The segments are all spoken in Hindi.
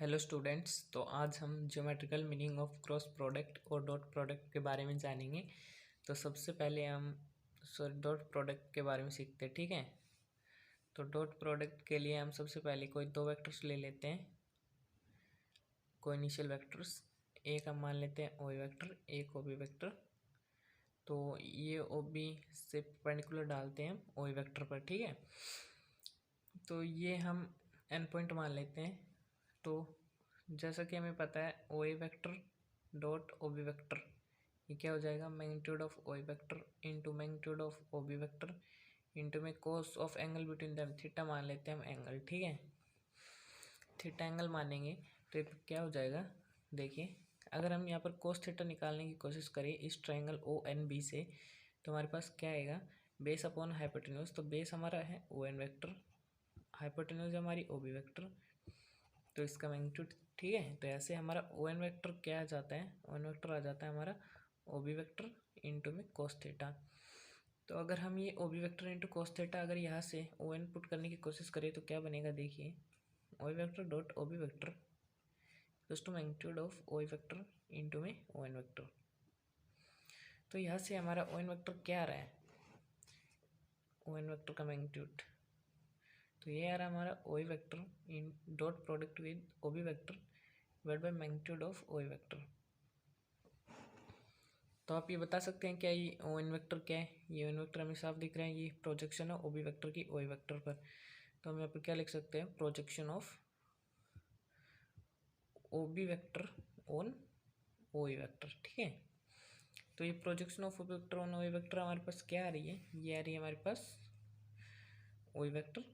हेलो स्टूडेंट्स, तो आज हम geometrical meaning of cross product और डॉट प्रोडक्ट के बारे में जानेंगे। तो सबसे पहले हम डॉट प्रोडक्ट के बारे में सीखते हैं, ठीक है। तो डॉट प्रोडक्ट के लिए हम सबसे पहले कोई दो वेक्टर्स ले लेते हैं, कोई इनिशियल वेक्टर्स। एक हम मान लेते हैं ओई वेक्टर, एक ओबी वेक्टर। तो ये ओबी से परपेंडिकुलर डालते हैं हम ओई वेक्टर पर, ठीक है। तो ये हम एन पॉइंट मान लेते हैं। तो जैसा कि हमें पता है O A vector dot O B vector, ये क्या हो जाएगा, magnitude of O A vector into magnitude of O B vector into में cos of angle between them, theta मान लेते हैं हम एंगल, ठीक है। थीटा एंगल मानेंगे तो ये क्या हो जाएगा, देखिए अगर हम यहाँ पर कोस थीटा निकालने की कोशिश करें इस ट्रायंगल ओ एन बी से, तो हमारे पास क्या आएगा, बेस अपॉन हाइपोटेन्यूज। तो बेस हमारा है ओ एन वेक्टर, हाइपोटेन्यूज हमारी ओ बी वेक्टर, तो इसका मैग्नीट्यूड, ठीक है। तो ऐसे हमारा ओ एन वेक्टर क्या आ जाता है, ओ एन वेक्टर आ जाता है हमारा ओ बी वेक्टर इंटू में कोस थीटा। तो अगर हम ये O B vector into cos theta अगर यहाँ से ओ एन पुट करने की कोशिश करें तो क्या बनेगा, देखिए O vector dot O B vector plus two magnitude of O vector into में ओ एन वेक्टर। तो यहाँ से हमारा ओ एन वेक्टर क्या आ रहा है, ओ एन वेक्टर का मैग्नीट्यूड, तो ये आ रहा है हमारा O vector in dot product with O B vector divide by magnitude of O vector. तो आप ये बता सकते हैं क्या ये ओ एन वेक्टर क्या है, ये ओ एन वेक्टर हमें साफ दिख रहा है, ये प्रोजेक्शन है ओ बी वेक्टर की ओ वेक्टर पर। तो हम यहाँ पर क्या लिख सकते हैं, projection of O B vector on O vector, ठीक है। तो ये projection of O B vector on O vector हमारे पास क्या आ रही है, ये आ रही है हमारे पास O vector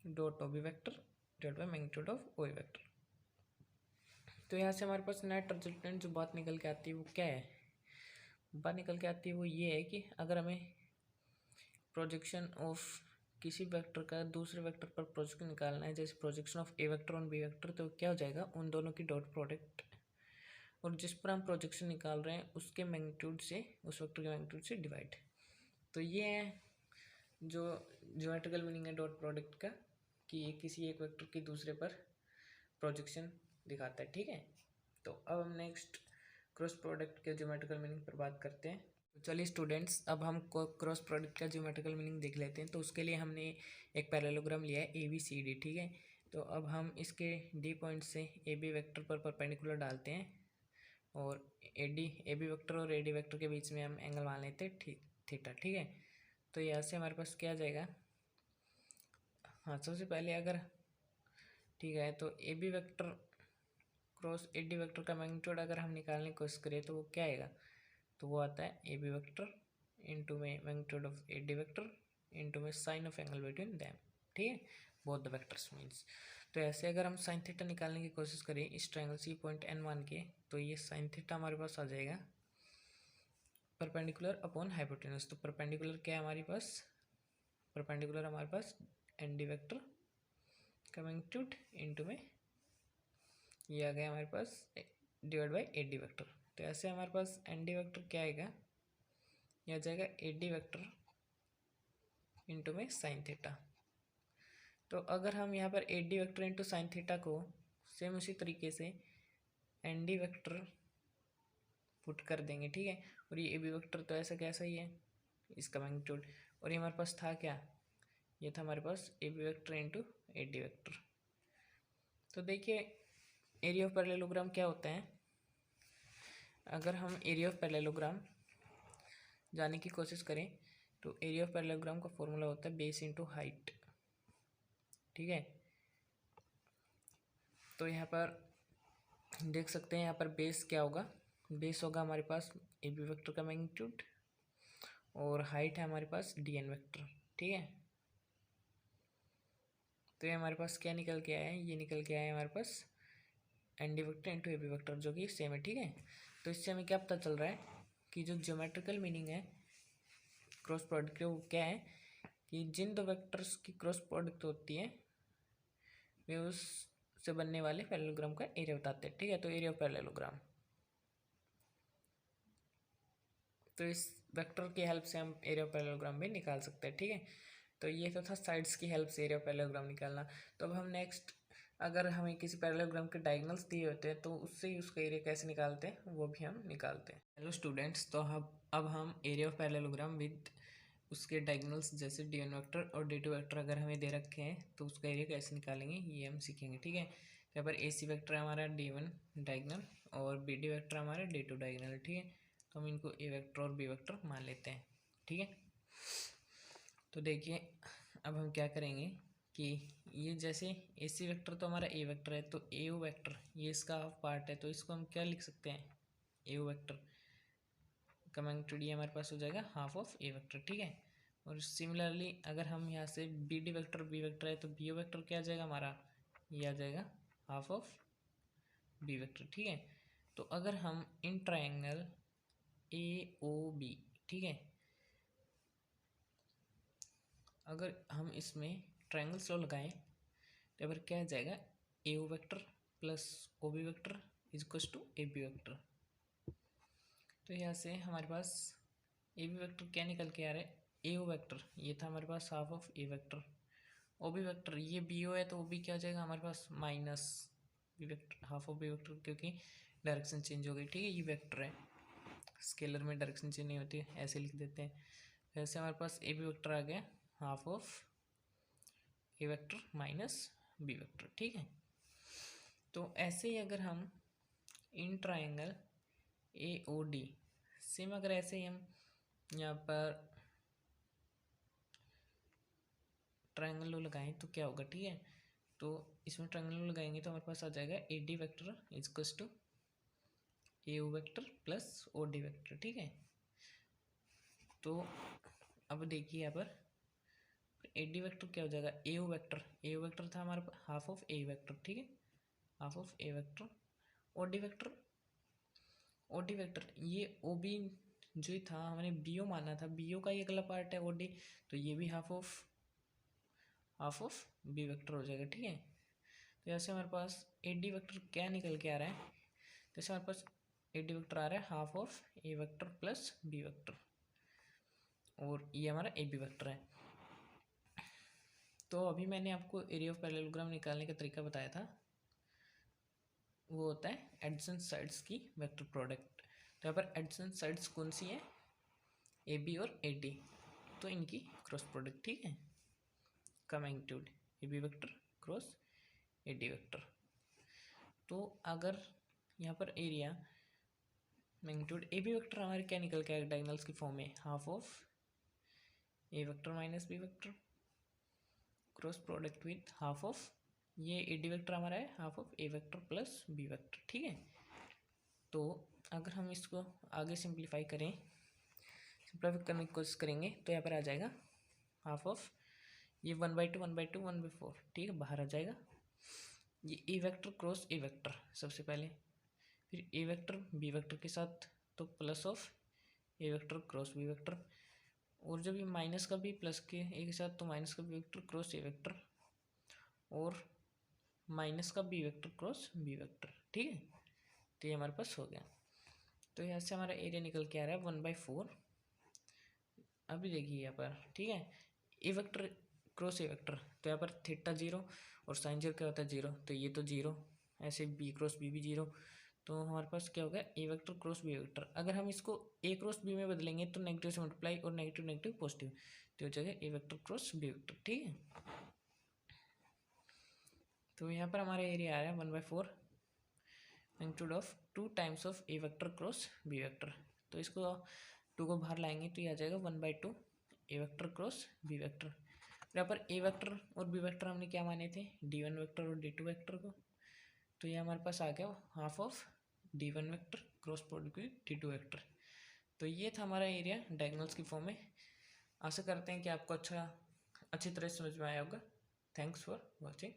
dot O B vector divide by magnitude of O vector. तो यहाँ से हमारे पास नेट रिजल्टेंट जो बात निकल के आती है वो क्या है, बात निकल के आती है वो ये है कि अगर हमें प्रोजेक्शन ऑफ किसी वेक्टर का दूसरे वेक्टर पर प्रोजेक्शन निकालना है, जैसे projection of A vector on B vector, तो क्या हो जाएगा, उन दोनों की डॉट प्रोडक्ट और जिस पर हम प्रोजेक्शन निकाल रहे हैं उसके मैग्नीट्यूड से, उस वेक्टर के मैग्नीट्यूड से डिवाइड। तो ये है जो ज्योमेट्रिकल मीनिंग है डॉट प्रोडक्ट का, कि ये किसी एक वेक्टर की दूसरे पर प्रोजेक्शन दिखाता है, ठीक है। तो अब हम नेक्स्ट क्रॉस प्रोडक्ट के ज्योमेट्रिकल मीनिंग पर बात करते हैं। तो चलिए स्टूडेंट्स, अब हम क्रॉस प्रोडक्ट का ज्योमेट्रिकल मीनिंग देख लेते हैं। तो उसके लिए हमने एक पैरेललोग्राम लिया है ए बी सी डी, ठीक है। तो अब हम इसके डी पॉइंट से ए बी वेक्टर पर परपेंडिकुलर डालते हैं और ए बी वेक्टर और ए डी वेक्टर के बीच में हम एंगल मान लेते हैं थीटा, ठीक है। तो यहाँ से हमारे पास क्या आ जाएगा, हाँ सबसे पहले अगर, ठीक है, तो A B vector cross A D vector का मैग्नीट्यूड अगर हम निकालने की कोशिश करें तो वो क्या आएगा, तो वो आता है ए बी वेक्टर इंटू में magnitude of A D vector into में sine of angle between them, ठीक है, बोथ द वेक्टर्स मीन्स। तो ऐसे अगर हम साइन थीटा निकालने की कोशिश करें इस ट्रायंगल सी पॉइंट एन मान के, तो ये साइन थीटा हमारे पास आ जाएगा परपेंडिकुलर अपॉन हाइपोटेन्यूज। तो परपेंडिकुलर क्या है हमारे पास, परपेंडिकुलर हमारे पास एन डी वेक्टर का मैग्नीट्यूड इंटू में ये आ गया हमारे पास divide by A D vector. तो ऐसे हमारे पास एन डी वेक्टर क्या आएगा, यह आ जाएगा ए डी वेक्टर इंटू में साइन थीटा। तो अगर हम यहाँ पर ए D vector into sine theta को सेम उसी तरीके से एन डी वेक्टर पुट कर देंगे, ठीक है। और ये ए बी वेक्टर तो ऐसा कैसा ही है, इसका मैग्नीट्यूड, और ये हमारे पास था क्या, ये था हमारे पास A B vector into A D vector. तो देखिए एरिया ऑफ पैरेललोग्राम क्या होता है, अगर हम एरिया ऑफ पैरेललोग्राम जानने की कोशिश करें तो एरिया ऑफ पैरेललोग्राम का फॉर्मूला होता है बेस इंटू हाइट, ठीक है। तो यहाँ पर देख सकते हैं, यहाँ पर बेस क्या होगा, बेस होगा हमारे पास ए बी वेक्टर का मैग्नीट्यूड और हाइट है हमारे पास डी एन वेक्टर, ठीक है। तो ये हमारे पास क्या निकल के आया है, ये निकल के आया है हमारे पास N D vector into A B vector जो कि सेम है, ठीक है। तो इससे हमें क्या पता चल रहा है कि जो ज्योमेट्रिकल मीनिंग है क्रॉस प्रोडक्ट के वो क्या है, कि जिन दो वेक्टर्स की क्रॉस प्रोडक्ट होती है वे उस से बनने वाले पैरेललोग्राम का एरिया बताते हैं, ठीक है। तो एरिया ऑफ पैरेललोग्राम, तो इस वेक्टर की हेल्प से हम एरिया ऑफ पैरेललोग्राम भी निकाल सकते हैं, ठीक है। तो ये तो था साइड्स की हेल्प से एरिया ऑफ पैरेललोग्राम निकालना। तो अब हम नेक्स्ट अगर हमें किसी पैरेललोग्राम के डायगोनल्स दिए होते हैं तो उससे ही उसका एरिया कैसे निकालते हैं वो भी हम निकालते हैं। हेलो स्टूडेंट्स, तो अब हम एरिया ऑफ पैरेललोग्राम विद उसके डायगोनल्स जैसे d1 वेक्टर और d2 वेक्टर अगर हमें दे रखे हैं तो उसका एरिया कैसे निकालेंगे ये हम सीखेंगे। ठीक है, यहाँ पर AC वेक्टर हमारा d1 डायगोनल और BD वेक्टर हमारा d2 डायगोनल। ठीक है, तो हम इनको A वेक्टर और B वेक्टर मान लेते हैं। ठीक है, तो देखिए अब हम क्या करेंगे कि ये जैसे AC वेक्टर तो हमारा A वेक्टर है, तो AO वेक्टर ये इसका हाफ पार्ट है, तो इसको हम क्या लिख सकते हैं, AO वेक्टर का मैग्नीट्यूड ये हमारे पास हो जाएगा हाफ ऑफ A वेक्टर। ठीक है, और सिमिलरली अगर हम यहाँ से BD वेक्टर B वेक्टर है तो BO वेक्टर क्या आ जाएगा हमारा, ये आ जाएगा हाफ ऑफ B वेक्टर। ठीक है, तो अगर हम इन ट्रायंगल AOB, ठीक है, अगर हम इसमें ट्रायंगल लॉ लगाएं तो यहाँ पर क्या आ जाएगा, AO vector plus OB vector is equal to AB vector. तो यहाँ से हमारे पास AB वेक्टर क्या निकल के आ रहा है, AO वेक्टर ये था हमारे पास half of A vector, OB vector ये BO है तो OB क्या आ जाएगा हमारे पास minus B vector half of B vector, क्योंकि डायरेक्शन चेंज हो गई। ठीक है, ये वेक्टर है, स्केलर में डायरेक्शन चेंज नहीं होती, ऐसे लिख देते हैं। ऐसे हमारे पास AB वेक्टर आ गया half of A vector minus B vector. ठीक है, तो ऐसे ही अगर हम इन ट्रायंगल AOD सेम अगर ऐसे ही हम यहाँ पर ट्रायंगल लगाएं तो क्या होगा। ठीक है, तो इसमें ट्रायंगल लगाएंगे तो हमारे पास आ जाएगा AD vector is equal to AO vector plus OD vector. ठीक है, तो अब देखिए यहाँ पर AD वेक्टर क्या हो जाएगा, AO वेक्टर था हमारे पास हाफ ऑफ A वेक्टर। ठीक है, half of A vector. OD vector ये OB जो था हमने BO माना था, BO का ये अगला पार्ट है OD, तो ये भी हाफ ऑफ B वेक्टर हो जाएगा। ठीक है, तो यहाँ से हमारे पास AD वेक्टर क्या निकल के आ रहा है, जैसे हमारे पास AD वेक्टर आ रहा है half of A vector plus B vector, और ये हमारा AB वेक्टर है। तो अभी मैंने आपको एरिया ऑफ पैरेललोग्राम निकालने का तरीका बताया था, वो होता है एडजेसेंट साइड्स की वेक्टर प्रोडक्ट। तो यहाँ पर एडजेसेंट साइड्स कौन सी है, AB और AD, तो इनकी क्रॉस प्रोडक्ट। ठीक है, का magnitude AB vector cross AD vector. तो अगर यहाँ पर एरिया मैग्नीट्यूड AB वेक्टर हमारे क्या निकल के आएगा डायगोनल्स की फॉर्म में, half of A vector minus B vector cross product with half of ये AD वेक्टर हमारा है half of A vector plus B vector. ठीक है, तो अगर हम इसको आगे सिंप्लीफाई करने की कोशिश करेंगे तो यहाँ पर आ जाएगा हाफ ऑफ ये 1/2 1/2 1/4। ठीक है, बाहर आ जाएगा ये A vector cross A vector सबसे पहले, फिर A वेक्टर B वेक्टर के साथ तो plus of A vector cross B vector, और जब ये माइनस का भी प्लस के एक साथ तो माइनस का B vector cross A vector और माइनस का B vector cross B vector. ठीक है, तो ये हमारे पास हो गया। तो यहाँ से हमारा एरिया निकल के आ रहा है 1/4। अभी देखिए यहाँ पर, ठीक है, A vector cross A vector, तो यहाँ पर थीटा 0 और साइन 0 क्या होता है 0, तो ये तो 0, ऐसे B क्रॉस B भी 0, तो हमारे पास क्या होगा A vector cross B vector. अगर हम इसको A क्रॉस B में बदलेंगे तो नेगेटिव से मल्टीप्लाई और नेगेटिव नेगेटिव पॉजिटिव, तो हो जाएगा A vector cross B vector. ठीक है, तो यहाँ पर हमारा एरिया आ रहा है 1/4 magnitude of 2 times of A vector cross B vector. तो इसको 2 को बाहर लाएंगे तो ये आ जाएगा 1/2 A vector cross B vector. यहाँ पर A वेक्टर और B वेक्टर हमने क्या माने थे, D1 वेक्टर और D2 वेक्टर को, तो ये हमारे पास आ गया half of D1 vector cross product with D2 vector. तो ये था हमारा एरिया डायगोनल्स की फॉर्म में। आशा करते हैं कि आपको अच्छी तरह समझ में आया होगा। Thanks for watching.